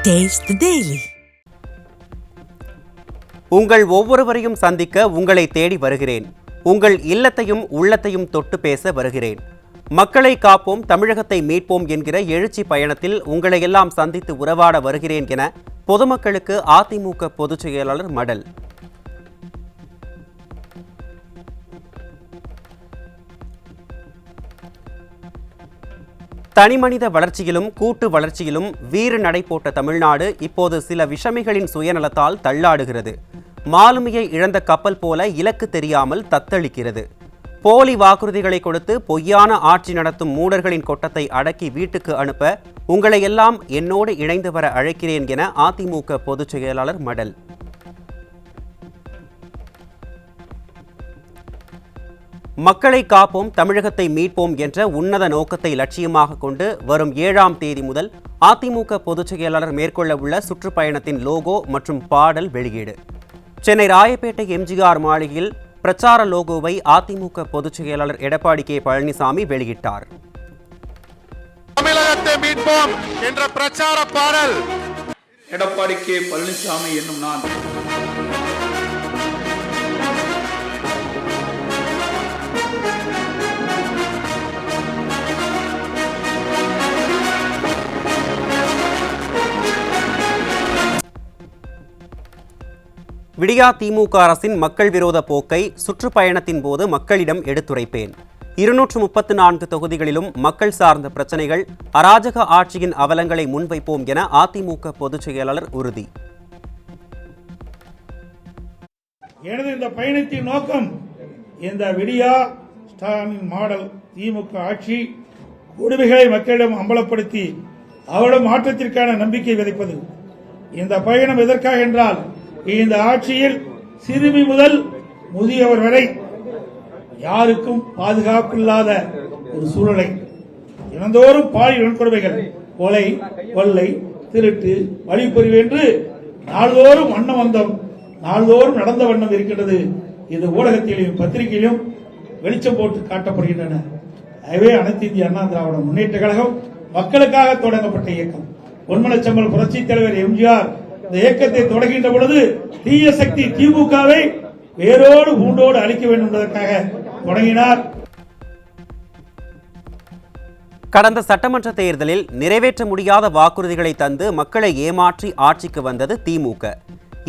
Taste the Daily. உங்கள் ஒவ்வொருவரையும் சந்திக்க உங்களை தேடி வருகிறேன். உங்கள் இல்லத்தையும் உள்ளத்தையும் தொட்டு பேச வருகிறேன். மக்களை காப்போம், தமிழகத்தை மீட்போம் என்கிற எழுச்சி பயணத்தில் உங்களை எல்லாம் சந்தித்து உறவாட வருகிறேன் என பொதுமக்களுக்கு அதிமுக பொதுச் செயலாளர் மடல். தனிமனித வளர்ச்சியிலும் கூட்டு வளர்ச்சியிலும் வீறு நடை போட்ட தமிழ்நாடு இப்போது சில விஷமிகளின் சுயநலத்தால் தள்ளாடுகிறது. மாலுமியை இழந்த கப்பல் போல இலக்கு தெரியாமல் தத்தளிக்கிறது. போலி வாக்குறுதிகளை கொடுத்து பொய்யான ஆட்சி நடத்தும் மூடர்களின் கொட்டத்தை அடக்கி வீட்டுக்கு அனுப்ப உங்களை எல்லாம் என்னோடு இணைந்து வர அழைக்கிறேன் என அதிமுக பொதுச் செயலாளர் மடல். மக்களை காப்போம், தமிழகத்தை மீட்போம் என்ற உன்னத நோக்கத்தை லட்சியமாக கொண்டு வரும் 7ஆம் தேதி முதல் அதிமுக பொதுச் செயலாளர் மேற்கொள்ள உள்ள சுற்றுப்பயணத்தின் லோகோ மற்றும் பாடல் வெளியீடு. சென்னை ராயப்பேட்டை எம்ஜிஆர் மாளிகையில் பிரச்சார லோகோவை அதிமுக பொதுச் செயலாளர் எடப்பாடி கே பழனிசாமி வெளியிட்டார். தமிழகத்தை மீட்போம் என்ற பிரச்சார பாடல் எடப்பாடி கே பழனிசாமி என்னும் நான் விடியா திமுக அரசின் மக்கள் விரோத போக்கை சுற்றுப்பயணத்தின் போது மக்களிடம் எடுத்துரைப்பேன். 234 தொகுதிகளிலும் மக்கள் சார்ந்த பிரச்சனைகள், அராஜக ஆட்சியின் அவலங்களை முன்வைப்போம் என அதிமுக பொதுச் செயலாளர் உறுதி. எனது இந்த பயணத்தின் நோக்கம் இந்த விடியா ஸ்டாலின் மாடல் திமுக ஆட்சி கொடுமைகளை மக்களிடம் அம்பலப்படுத்தி அவரிடம் மாற்றத்திற்கான நம்பிக்கை விதைப்பது. இந்த பயணம் எதற்காக என்றால், இந்த ஆட்சியில் சிறுமி முதல் முதியவர் வரை யாருக்கும் பாதுகாப்பில்லாத ஒரு சூழலை, தினந்தோறும் பாலியல் வன்கொடுமைகள், கொலை, கொள்ளை, திருட்டு, வழிப்பறிவு என்று நாள்தோறும் வண்ணம் நாள்தோறும் நடந்த வண்ணம் இருக்கின்றது. இது ஊடகத்திலும் பத்திரிகையிலும் வெளிச்சம் போட்டு காட்டப்படுகின்றன. எனவே அனைத்து இந்திய அண்ணா திராவிட முன்னேற்ற கழகம் மக்களுக்காக தொடங்கப்பட்ட இயக்கம். பொன்மனச்செம்மல் புரட்சித் தலைவர் எம்ஜிஆர் இந்த இயக்கத்தை தொடங்குகின்ற பொழுது தீய சக்தி திமுகவை வேரோடு பூண்டோடு அழிக்க வேண்டும் என்பதற்காக தொடங்கினார். கடந்த சட்டமன்ற தேர்தலில் நிறைவேற்ற முடியாத வாக்குறுதிகளை தந்து மக்களை ஏமாற்றி ஆட்சிக்கு வந்தது திமுக.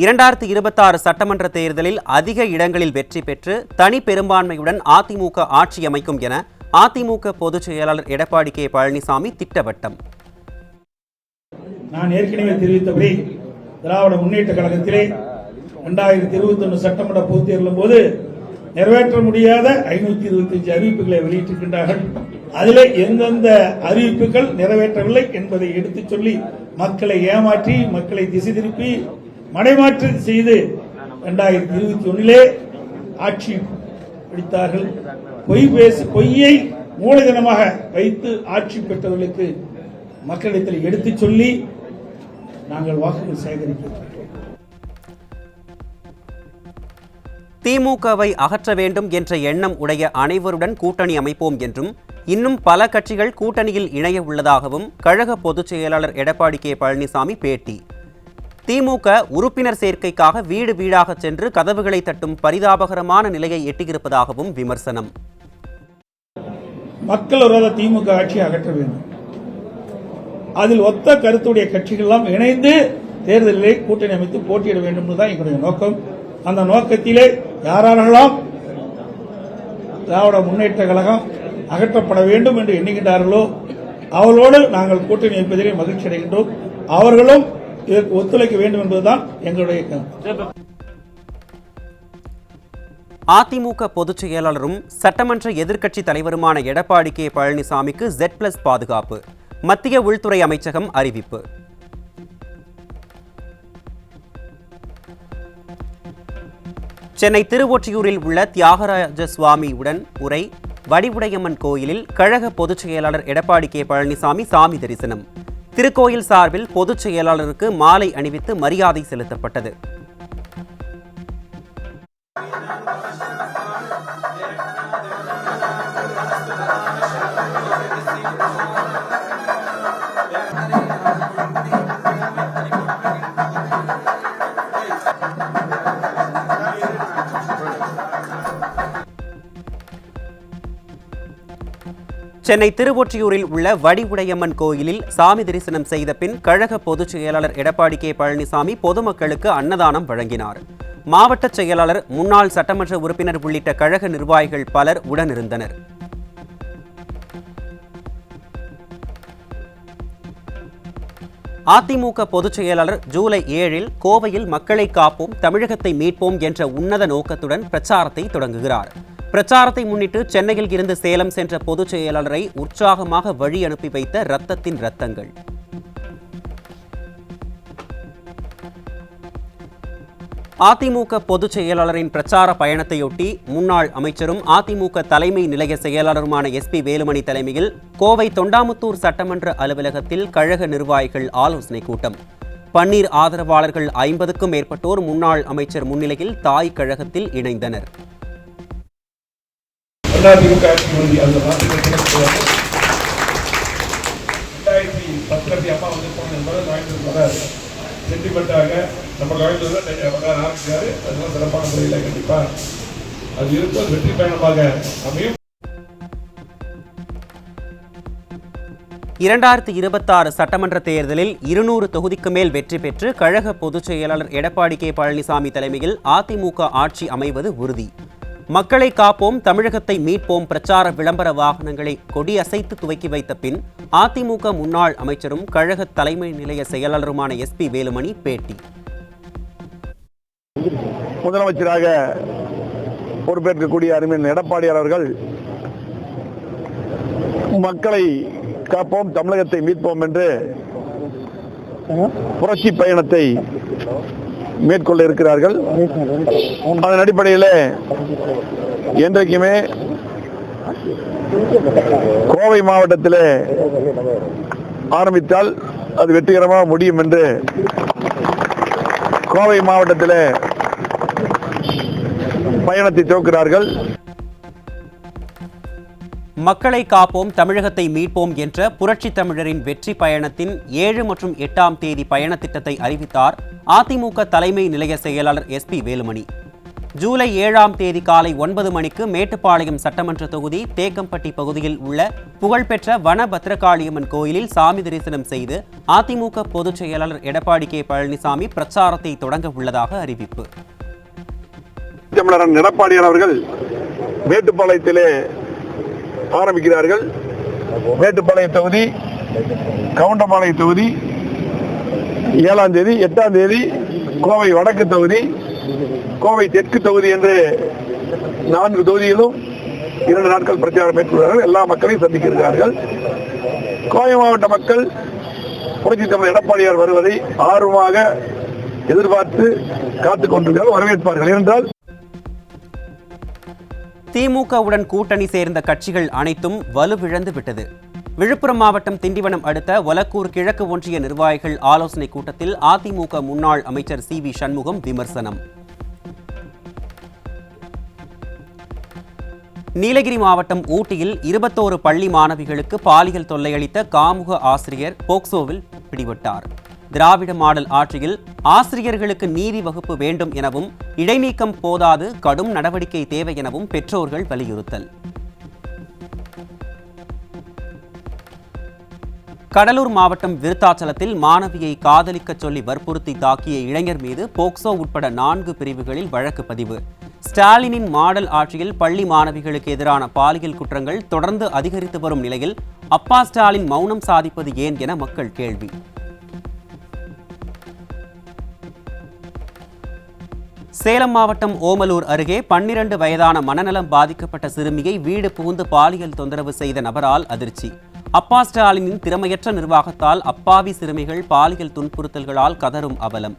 2026 சட்டமன்ற தேர்தலில் அதிக இடங்களில் வெற்றி பெற்று தனி பெரும்பான்மையுடன் அதிமுக ஆட்சி அமைக்கும் என அதிமுக பொதுச் செயலாளர் எடப்பாடி கே பழனிசாமி திட்டவட்டம். நான் ஏற்கனவே தெரிவித்தபடி திராவிட முன்னேற்ற கழகத்திலே 2021 சட்டமன்ற பொதுத் தேர்தலின் போது நிறைவேற்ற முடியாத 525 அறிவிப்புகளை வெளியிட்டிருக்கின்றார்கள். அதிலே எந்தெந்த அறிவிப்புகள் நிறைவேற்றவில்லை என்பதை எடுத்துச் சொல்லி மக்களை ஏமாற்றி, மக்களை திசை திருப்பி மடைமாற்று செய்து 2021 ஆட்சி பிடித்தார்கள். பொய்யை மூலதனமாக வைத்து ஆட்சி பெற்றவர்களுக்கு மக்களிடத்தில் எடுத்துச் சொல்லி நாங்கள் வாக்குகள் சேகரிக்கிறோம். திமுகவை அகற்ற வேண்டும் என்ற எண்ணம் உடைய அனைவருடன் கூட்டணி அமைப்போம் என்றும், இன்னும் பல கட்சிகள் கூட்டணியில் இணைய உள்ளதாகவும் கழக பொதுச் செயலாளர் எடப்பாடி கே பழனிசாமி பேட்டி. திமுக உறுப்பினர் சேர்க்கைக்காக வீடு வீடாக சென்று கதவுகளை தட்டும் பரிதாபகரமான நிலையை எட்டியிருப்பதாகவும் விமர்சனம். மக்கள் விரோத திமுக ஆட்சியை அகற்ற வேண்டும். அதில் ஒத்த கருத்துடைய கட்சிகள் எல்லாம் இணைந்து தேர்தலிலே கூட்டணி அமைத்து போட்டியிட வேண்டும் என்பதுதான் எங்களுடைய நோக்கம். அந்த நோக்கத்திலே யாரெல்லாம் திராவிட முன்னேற்ற கழகம் அகற்றப்பட வேண்டும் என்று எண்ணுகின்றார்களோ அவர்களோடு நாங்கள் கூட்டணி வைப்பதிலே மகிழ்ச்சி அடைகின்றோம். அவர்களும் இதற்கு ஒத்துழைக்க வேண்டும் என்பதுதான் எங்களுடைய கருத்து. அதிமுக பொதுச் செயலாளரும் சட்டமன்ற எதிர்க்கட்சி தலைவருமான எடப்பாடி கே பழனிசாமிக்கு Z+ பாதுகாப்பு. மத்திய உள்துறை அமைச்சகம் அறிவிப்பு. சென்னை திருவொற்றியூரில் உள்ள தியாகராஜ சுவாமியுடன் உரை வடிவுடையம்மன் கோயிலில் கழக பொதுச் செயலாளர் எடப்பாடி கே பழனிசாமி சாமி தரிசனம். திருக்கோயில் சார்பில் பொதுச் செயலாளருக்கு மாலை அணிவித்து மரியாதை செலுத்தப்பட்டது. சென்னை திருவொற்றியூரில் உள்ள வடிவுடையம்மன் கோயிலில் சாமி தரிசனம் செய்த பின் கழக பொதுச் செயலாளர் எடப்பாடி கே பழனிசாமி பொதுமக்களுக்கு அன்னதானம் வழங்கினார். மாவட்ட செயலாளர், முன்னாள் சட்டமன்ற உறுப்பினர் உள்ளிட்ட கழக நிர்வாகிகள் பலர் உடனிருந்தனர். அதிமுக பொதுச் செயலாளர் ஜூலை 7 கோவையில் மக்களை காப்போம், தமிழகத்தை மீட்போம் என்ற உன்னத நோக்கத்துடன் பிரச்சாரத்தை தொடங்குகிறார். பிரச்சாரத்தை முன்னிட்டு சென்னையில் இருந்து சேலம் சென்ற பொதுச் செயலாளரை உற்சாகமாக வழி அனுப்பி வைத்த ரத்தத்தின் ரத்தங்கள். அதிமுக பொதுச் செயலாளரின் பிரச்சார பயணத்தையொட்டி முன்னாள் அமைச்சரும் அதிமுக தலைமை நிலைய செயலாளருமான SP வேலுமணி தலைமையில் கோவை தொண்டாமுத்தூர் சட்டமன்ற அலுவலகத்தில் கழக நிர்வாகிகள் ஆலோசனை கூட்டம். பன்னீர் ஆதரவாளர்கள் 50க்கும் மேற்பட்டோர் முன்னாள் அமைச்சர் முன்னிலையில் தாய் கழகத்தில் இணைந்தனர். சென்டிமெண்ட்டாக நம்ம கழகத்தில் ஆரம்பிச்சாரு. அதெல்லாம் சிறப்பான முறையில் கண்டிப்பாக அது இருக்கும் வெற்றி பயணமாக அமையும். 2026 சட்டமன்ற தேர்தலில் 200 தொகுதிக்கு மேல் வெற்றி பெற்று கழக பொதுச் செயலாளர் எடப்பாடி கே பழனிசாமி தலைமையில் அதிமுக ஆட்சி அமைவது உறுதி. மக்களை காப்போம், தமிழகத்தை மீட்போம் பிரச்சார விளம்பர வாகனங்களை கொடியசைத்து துவக்கி வைத்த பின் அதிமுக முன்னாள் அமைச்சரும் கழக தலைமை நிலைய செயலாளருமான SP வேலுமணி பேட்டி. முதலமைச்சராக பொறுப்பேற்கக்கூடிய அருமையான எடப்பாடியார் அவர்கள் மக்களை காப்போம், தமிழகத்தை மீட்போம் என்று புரட்சி பயணத்தை மேற்கொள்ள இருக்கிறார்கள். அதன் அடிப்படையில் என்றைக்குமே கோவை மாவட்டத்தில் ஆரம்பித்தால் அது வெற்றிகரமாக முடியும் என்று கோவை மாவட்டத்தில் பயணத்தை துவக்கிறார்கள். மக்களை காப்போம், தமிழகத்தை மீட்போம் என்ற புரட்சி தமிழரின் வெற்றி பயணத்தின் 7 மற்றும் 8ஆம் தேதி பயண திட்டத்தை அறிவித்தார் அதிமுக தலைமை நிலைய செயலாளர் SP வேலுமணி. ஜூலை 7ஆம் தேதி காலை 9 மணிக்கு மேட்டுப்பாளையம் சட்டமன்ற தொகுதி தேக்கம்பட்டி பகுதியில் உள்ள புகழ்பெற்ற வன பத்ரகாளியம்மன் கோயிலில் சாமி தரிசனம் செய்து அதிமுக பொதுச் செயலாளர் எடப்பாடி கே பழனிசாமி பிரச்சாரத்தை தொடங்க உள்ளதாக அறிவிப்பு. தமிழர் எடப்பாடியார் அவர்கள் மேட்டுப்பாளையத்திலே ஆரம்பிக்கிறார்கள். மேட்டுப்பாளையம் தொகுதி, கவுண்டம்பாளையம் தொகுதி 7ஆம் தேதி, 8ஆம் தேதி கோவை வடக்கு தொகுதி, கோவை தெற்கு தொகுதி என்று 4 தொகுதியிலும் 2 நாட்கள் பிரச்சாரம் மேற்கொள்கிறார்கள். எல்லா மக்களையும் சந்திக்கிறார்கள். கோவை மாவட்ட மக்கள் புரட்சி தமிழர் எடப்பாடியார் வருவதை ஆர்வமாக எதிர்பார்த்து காத்துக் கொண்டிருக்கிறார்கள், வரவேற்பார்கள். ஏனென்றால் திமுகவுடன் கூட்டணி சேர்ந்த கட்சிகள் அனைத்தும் வலுவிழந்து விட்டது. விழுப்புரம் மாவட்டம் திண்டிவனம் அடுத்த ஒலக்கூர் கிழக்கு ஒன்றிய நிர்வாகிகள் ஆலோசனை கூட்டத்தில் அதிமுக முன்னாள் அமைச்சர் CV சண்முகம் விமர்சனம். நீலகிரி மாவட்டம் ஊட்டியில் 21 பள்ளி மாணவிகளுக்கு பாலியல் தொல்லையளித்த காமுக ஆசிரியர் போக்சோவில் பிடிபட்டார். திராவிட மாடல் ஆட்சியில் ஆசிரியர்களுக்கு நீதி வகுப்பு வேண்டும் எனவும், இடைநீக்கம் போதாது, கடும் நடவடிக்கை தேவை எனவும் பெற்றோர்கள் வலியுறுத்தல். கடலூர் மாவட்டம் விருத்தாச்சலத்தில் மாணவியை காதலிக்க சொல்லி வற்புறுத்தி தாக்கிய இளைஞர் மீது போக்சோ உட்பட 4 பிரிவுகளில் வழக்கு பதிவு. ஸ்டாலினின் மாடல் ஆட்சியில் பள்ளி மாணவிகளுக்கு எதிரான பாலியல் குற்றங்கள் தொடர்ந்து அதிகரித்து வரும் நிலையில் அப்பா ஸ்டாலின் மௌனம் சாதிப்பது ஏன் என மக்கள் கேள்வி. சேலம் மாவட்டம் ஓமலூர் அருகே 12 வயதான மனநலம் பாதிக்கப்பட்ட சிறுமியை வீடு புகுந்து பாலியல் தொந்தரவு செய்த நபரால் அதிர்ச்சி. அப்பா ஸ்டாலினின் திறமையற்ற நிர்வாகத்தால் அப்பாவி சிறுமிகள் பாலியல் துன்புறுத்தல்களால் கதறும் அவலம்.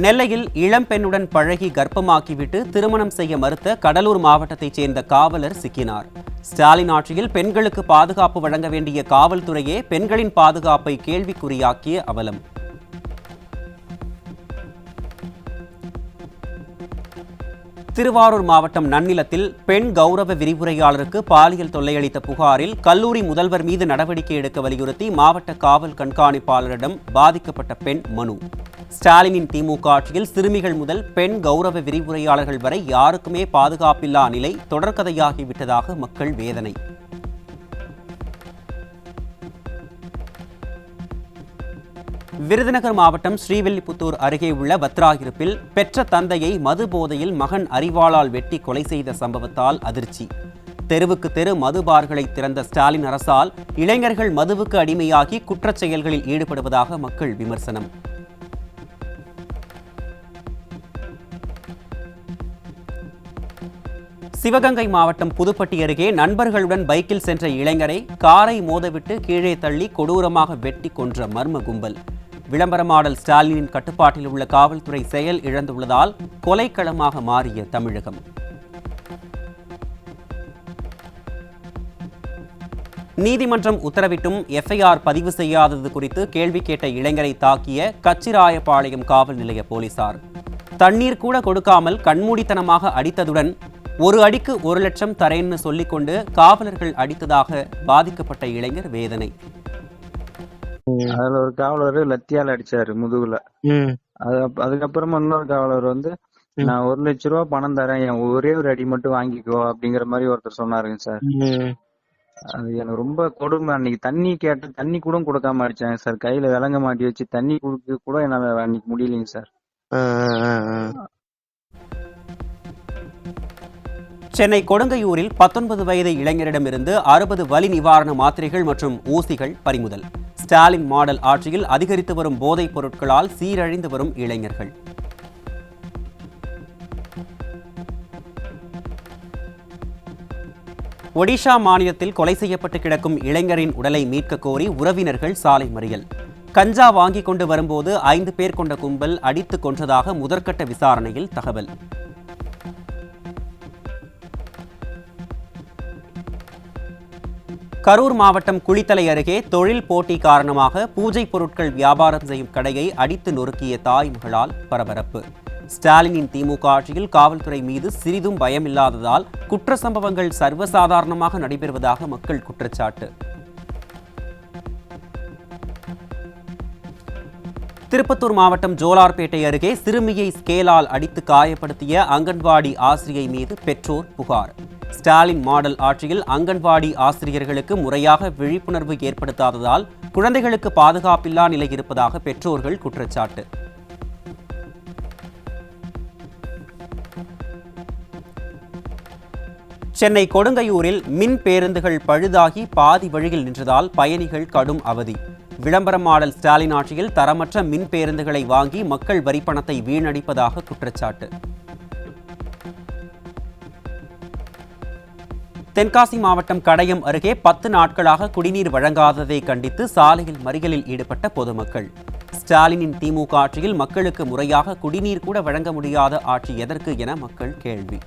நெல்லையில் இளம்பெண்ணுடன் பழகி கர்ப்பமாக்கிவிட்டு திருமணம் செய்ய மறுத்த கடலூர் மாவட்டத்தைச் சேர்ந்த காவலர் சிக்கினார். ஸ்டாலின் ஆட்சியில் பெண்களுக்கு பாதுகாப்பு வழங்க வேண்டிய காவல்துறையே பெண்களின் பாதுகாப்பை கேள்விக்குறியாக்கிய அவலம். திருவாரூர் மாவட்டம் நன்னிலத்தில் பெண் கௌரவ விரிவுரையாளருக்கு பாலியல் தொல்லையளித்த புகாரில் கல்லூரி முதல்வர் மீது நடவடிக்கை எடுக்க வலியுறுத்தி மாவட்ட காவல் கண்காணிப்பாளரிடம் பாதிக்கப்பட்ட பெண் மனு. ஸ்டாலினின் திமுக ஆட்சியில் சிறுமிகள் முதல் பெண் கௌரவ விரிவுரையாளர்கள் வரை யாருக்குமே பாதுகாப்பில்லா நிலை தொடர்கதையாகிவிட்டதாக மக்கள் வேதனை. விருதுநகர் மாவட்டம் ஸ்ரீவில்லிபுத்தூர் அருகே உள்ள வத்ராயிருப்பில் பெற்ற தந்தையை மது போதையில் மகன் அரிவாளால் வெட்டி கொலை செய்த சம்பவத்தால் அதிர்ச்சி. தெருவுக்கு தெரு மது பார்களை திறந்த ஸ்டாலின் அரசால் இளைஞர்கள் மதுவுக்கு அடிமையாகி குற்றச் செயல்களில் ஈடுபடுவதாக மக்கள் விமர்சனம். சிவகங்கை மாவட்டம் புதுப்பட்டி அருகே நண்பர்களுடன் பைக்கில் சென்ற இளைஞரை காரை மோதவிட்டு கீழே தள்ளி கொடூரமாக வெட்டி கொன்ற மர்ம கும்பல். விளம்பர மாடல் ஸ்டாலினின் கட்டுப்பாட்டில் உள்ள காவல்துறை செயல் இழந்துள்ளதால் கொலைக்களமாக மாறிய தமிழகம். நீதிமன்றம் உத்தரவிட்டும் எஃப்ஐஆர் பதிவு செய்யாதது குறித்து கேள்வி கேட்ட இளைஞரை தாக்கிய கச்சிராயபாளையம் காவல் நிலைய போலீசார் தண்ணீர் கூட கொடுக்காமல் கண்மூடித்தனமாக அடித்ததுடன் ஒரு அடிக்கு 1 லட்சம் தரேன்னு சொல்லிக்கொண்டு காவலர்கள் அடித்ததாக பாதிக்கப்பட்ட இளைஞர் வேதனை. அதுல ஒரு காவலர் லத்தியால அடிச்சாரு முதுகுல. அதுக்கப்புறமா இன்னொரு காவலர் வந்து நான் 1 லட்சம் ரூபாய் பணம் தரேன், என் ஒரே ஒரு அடி மட்டும் வாங்கிக்கோ அப்படிங்கிற மாதிரி ஒருத்தர் சொன்னாருங்க சார். அது எனக்கு ரொம்ப கொடுமை. அன்னைக்கு தண்ணி கேட்டு தண்ணி கூட கொடுக்காம அடிச்சாங்க சார். கையில விலங்க மாட்டி வச்சு தண்ணி குடுக்க கூட என்னால அன்னைக்கு முடியலைங்க சார். சென்னை கொடுங்கையூரில் 19 வயது இளைஞரிடமிருந்து 60 வலி நிவாரண மாத்திரைகள் மற்றும் ஊசிகள் பறிமுதல். ஸ்டாலின் மாடல் ஆட்சியில் அதிகரித்து வரும் போதைப் பொருட்களால் சீரழிந்து வரும் இளைஞர்கள். ஒடிஷா மாநிலத்தில் கொலை செய்யப்பட்டு கிடக்கும் இளைஞரின் உடலை மீட்க கோரி உறவினர்கள் சாலை மறியல். கஞ்சா வாங்கிக் கொண்டு வரும்போது 5 பேர் கொண்ட கும்பல் அடித்து கொன்றதாக முதற்கட்ட விசாரணையில் தகவல். கரூர் மாவட்டம் குளித்தலை அருகே தொழில் போட்டி காரணமாக பூஜை பொருட்கள் வியாபாரம் செய்யும் கடையை அடித்து நொறுக்கிய தாய் மகளால் பரபரப்பு. ஸ்டாலினின் திமுக ஆட்சியில் காவல்துறை மீது சிறிதும் பயமில்லாததால் குற்ற சம்பவங்கள் சர்வசாதாரணமாக நடைபெறுவதாக மக்கள் குற்றச்சாட்டு. திருப்பத்தூர் மாவட்டம் ஜோலார்பேட்டை அருகே சிறுமியை ஸ்கேலால் அடித்து காயப்படுத்திய அங்கன்வாடி ஆசிரியை மீது பெற்றோர் புகார். ஸ்டாலின் மாடல் ஆட்சியில் அங்கன்வாடி ஆசிரியர்களுக்கு முறையாக விழிப்புணர்வு ஏற்படுத்தாததால் குழந்தைகளுக்கு பாதுகாப்பில்லா நிலை இருப்பதாக பெற்றோர்கள் குற்றச்சாட்டு. சென்னை கொடுங்கையூரில் மின் பேருந்துகள் பழுதாகி பாதி வழியில் நின்றதால் பயணிகள் கடும் அவதி. விளம்பர மாடல் ஸ்டாலின் ஆட்சியில் தரமற்ற மின் பேருந்துகளை வாங்கி மக்கள் வரிப்பணத்தை வீணடிப்பதாக குற்றச்சாட்டு. தென்காசி மாவட்டம் கடையம் அருகே 10 நாட்களாக குடிநீர் வழங்காததை கண்டித்து சாலையில் மறியலில் ஈடுபட்ட பொதுமக்கள். ஸ்டாலினின் திமுக ஆட்சியில் மக்களுக்கு முறையாக குடிநீர் கூட வழங்க முடியாத ஆட்சி எதற்கு என மக்கள் கேள்வி.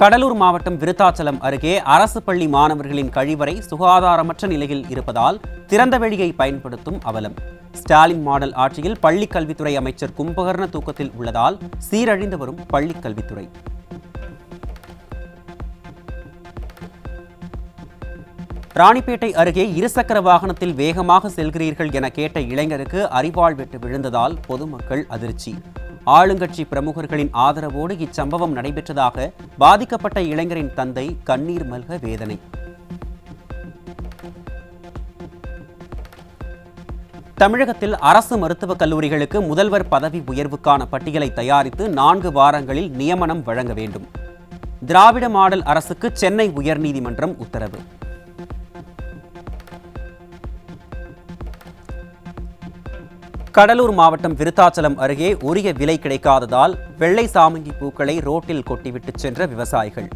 கடலூர் மாவட்டம் விருத்தாச்சலம் அருகே அரசு பள்ளி மாணவர்களின் கழிவறை சுகாதாரமற்ற நிலையில் இருப்பதால் திறந்த வெளியை பயன்படுத்தும் அவலம். ஸ்டாலின் மாடல் ஆட்சியில் பள்ளிக் கல்வித்துறை அமைச்சர் கும்பகர்ண தூக்கத்தில் உள்ளதால் சீரழிந்து வரும் பள்ளிக் கல்வித்துறை. ராணிப்பேட்டை அருகே இருசக்கர வாகனத்தில் வேகமாக செல்கிறீர்கள் என கேட்ட இளைஞருக்கு அரிவாள் வெட்டு விழுந்ததால் பொதுமக்கள் அதிர்ச்சி. ஆளுங்கட்சி பிரமுகர்களின் ஆதரவோடு இச்சம்பவம் நடைபெற்றதாக பாதிக்கப்பட்ட இளைஞரின் தந்தை கண்ணீர் மல்க வேதனை. தமிழகத்தில் அரசு மருத்துவக் கல்லூரிகளுக்கு முதல்வர் பதவி உயர்வுக்கான பட்டியலை தயாரித்து 4 வாரங்களில் நியமனம் வழங்க வேண்டும். திராவிட மாடல் அரசுக்கு சென்னை உயர்நீதிமன்றம் உத்தரவு. கடலூர் மாவட்டம் விருத்தாச்சலம் அருகே உரிய விலை கிடைக்காததால் வெள்ளை சாமங்கி பூக்களை ரோட்டில் கொட்டிவிட்டு சென்ற விவசாயிகள்.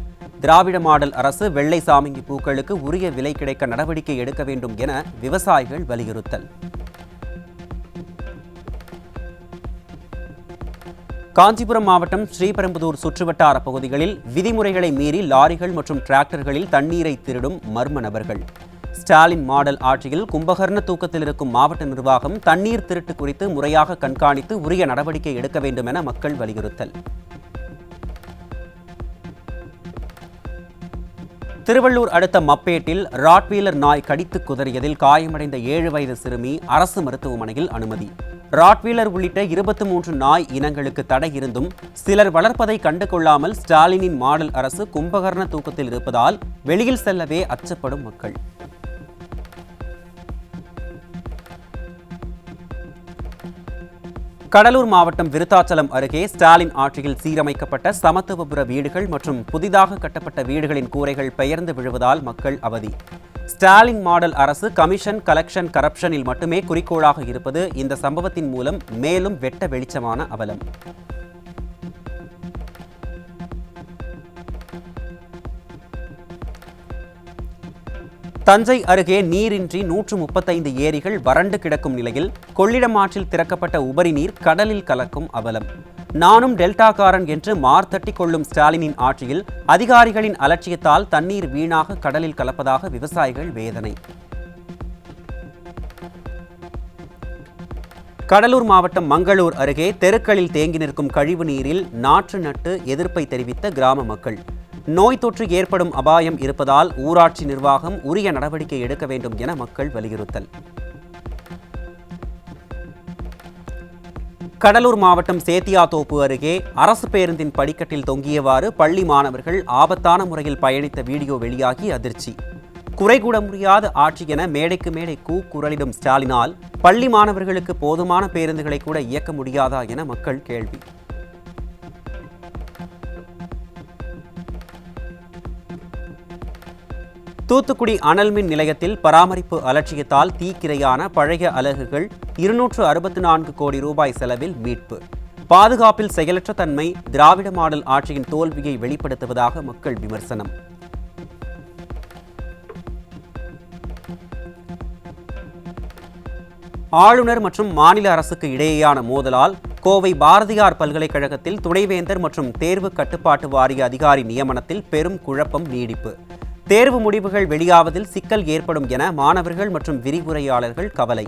திராவிட மாடல் அரசு வெள்ளை சாமங்கி பூக்களுக்கு உரிய விலை கிடைக்க நடவடிக்கை எடுக்க வேண்டும் என விவசாயிகள் வலியுறுத்தல். காஞ்சிபுரம் மாவட்டம் ஸ்ரீபெரும்புதூர் சுற்றுவட்டார பகுதிகளில் விதிமுறைகளை மீறி லாரிகள் மற்றும் டிராக்டர்களில் தண்ணீரை திருடும் மர்ம நபர்கள். ஸ்டாலின் மாடல் ஆட்சியில் கும்பகர்ண தூக்கத்தில் இருக்கும் மாவட்ட நிர்வாகம் தண்ணீர் திருட்டு குறித்து முறையாக கண்காணித்து உரிய நடவடிக்கை எடுக்க வேண்டும் என மக்கள் வலியுறுத்தல். திருவள்ளூர் அடுத்த மப்பேட்டில் ராட்வீலர் நாய் கடித்து குதறியதில் காயமடைந்த 7 வயது சிறுமி அரசு மருத்துவமனையில் அனுமதி. ராட்வீலர் உள்ளிட்ட 23 நாய் இனங்களுக்கு தடை இருந்தும் சிலர் வளர்ப்பதை கண்டுகொள்ளாமல் ஸ்டாலினின் மாடல் அரசு கும்பகர்ண தூக்கத்தில் இருப்பதால் வெளியில் செல்லவே அச்சப்படும் மக்கள். கடலூர் மாவட்டம் விருத்தாச்சலம் அருகே ஸ்டாலின் ஆட்சியில் சீரமைக்கப்பட்ட சமத்துவபுர வீடுகள் மற்றும் புதிதாக கட்டப்பட்ட வீடுகளின் கூரைகள் பெயர்ந்து விழுவதால் மக்கள் அவதி. ஸ்டாலின் மாடல் அரசு கமிஷன், கலெக்ஷன், கரப்ஷனில் மட்டுமே குறிக்கோளாக இருப்பது இந்த சம்பவத்தின் மூலம் மேலும் வெட்ட வெளிச்சமான அவலம். தஞ்சை அருகே நீரின்றி 135 ஏரிகள் வறண்டு கிடக்கும் நிலையில் கொள்ளிடம் ஆற்றில் திறக்கப்பட்ட உபரி நீர் கடலில் கலக்கும் அவலம். நானும் டெல்டாக்காரன் என்று மார்த்தட்டி கொள்ளும் ஸ்டாலினின் ஆட்சியில் அதிகாரிகளின் அலட்சியத்தால் தண்ணீர் வீணாக கடலில் கலப்பதாக விவசாயிகள் வேதனை. கடலூர் மாவட்டம் மங்களூர் அருகே தெருக்களில் தேங்கி நிற்கும் கழிவு நீரில் நாற்று நட்டு எதிர்ப்பை தெரிவித்த கிராம மக்கள். நோய் தொற்று ஏற்படும் அபாயம் இருப்பதால் ஊராட்சி நிர்வாகம் உரிய நடவடிக்கை எடுக்க வேண்டும் என மக்கள் வலியுறுத்தல். கடலூர் மாவட்டம் சேத்தியாத்தோப்பு அருகே அரசு பேருந்தின் படிக்கட்டில் தொங்கியவாறு பள்ளி மாணவர்கள் ஆபத்தான முறையில் பயணித்த வீடியோ வெளியாகி அதிர்ச்சி. குறை கூட முடியாத ஆட்சி என மேடைக்கு மேடை கூக்குரலிடும் ஸ்டாலினால் பள்ளி மாணவர்களுக்கு போதுமான பேருந்துகளை கூட இயக்க முடியாதா என மக்கள் கேள்வி. தூத்துக்குடி அனல் மின் நிலையத்தில் பராமரிப்பு அலட்சியத்தால் தீக்கிரையான பழைய அலகுகள் 264 கோடி ரூபாய் செலவில் மீட்பு. பாதுகாப்பில் செயலற்ற தன்மை திராவிட மாடல் ஆட்சியின் தோல்வியை வெளிப்படுத்துவதாக மக்கள் விமர்சனம். ஆளுநர் மற்றும் மாநில அரசுக்கு இடையேயான மோதலால் கோவை பாரதியார் பல்கலைக்கழகத்தில் துணைவேந்தர் மற்றும் தேர்வு கட்டுப்பாட்டு வாரிய அதிகாரி நியமனத்தில் பெரும் குழப்பம் நீடிப்பு. தேர்வு முடிவுகள் வெளியாவதில் சிக்கல் ஏற்படும் என மாணவர்கள் மற்றும் விரிவுரையாளர்கள் கவலை.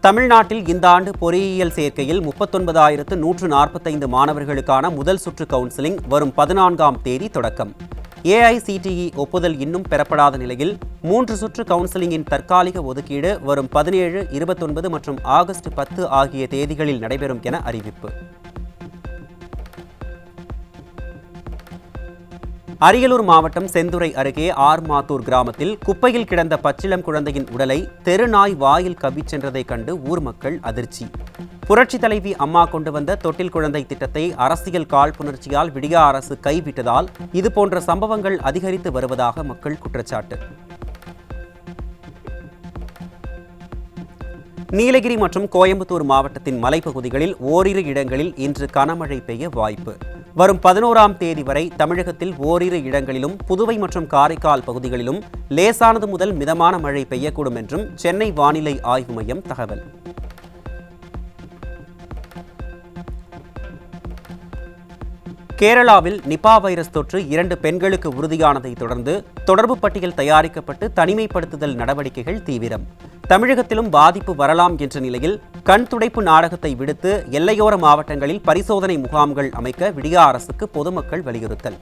தமிழ்நாட்டில் இந்த ஆண்டு பொறியியல் சேர்க்கையில் 39,145 மாணவர்களுக்கான முதல் சுற்று கவுன்சிலிங் வரும் 14ஆம் தேதி தொடக்கம். AICTE ஒப்புதல் இன்னும் பெறப்படாத நிலையில் 3 சுற்று கவுன்சிலிங்கின் தற்காலிக ஒதுக்கீடு வரும் 17, 29 மற்றும் ஆகஸ்ட் 10 ஆகிய தேதிகளில் நடைபெறும் என அறிவிப்பு. அரியலூர் மாவட்டம் செந்துறை அருகே ஆர்மாத்தூர் கிராமத்தில் குப்பையில் கிடந்த பச்சிளம் குழந்தையின் உடலை தெருநாய் வாயில் கவ்விச் சென்றதை கண்டு ஊர் மக்கள் அதிர்ச்சி. புரட்சித் தலைவி அம்மா கொண்டு வந்த தொட்டில் குழந்தை திட்டத்தை அரசியல் காழ்ப்புணர்ச்சியால் விடியா அரசு கைவிட்டதால் இதுபோன்ற சம்பவங்கள் அதிகரித்து வருவதாக மக்கள் குற்றச்சாட்டு. நீலகிரி மற்றும் கோயம்புத்தூர் மாவட்டத்தின் மலைப்பகுதிகளில் ஓரிரு இடங்களில் இன்று கனமழை பெய்ய வாய்ப்பு. வரும் 11ஆம் தேதி வரை தமிழகத்தில் ஓரிரு இடங்களிலும் புதுவை மற்றும் காரைக்கால் பகுதிகளிலும் லேசானது முதல் மிதமான மழை பெய்யக்கூடும் என்றும் சென்னை வானிலை ஆய்வு மையம் தகவல். கேரளாவில் நிபா வைரஸ் தொற்று 2 பெண்களுக்கு உறுதியானதை தொடர்ந்து தொடர்பு பட்டியல் தயாரிக்கப்பட்டு தனிமைப்படுத்துதல் நடவடிக்கைகள் தீவிரம். தமிழகத்திலும் பாதிப்பு வரலாம் என்ற நிலையில் கண் துடைப்பு நாடகத்தை விடுத்து எல்லையோர மாவட்டங்களில் பரிசோதனை முகாம்கள் அமைக்க விடியா அரசுக்கு பொதுமக்கள் வலியுறுத்தல்.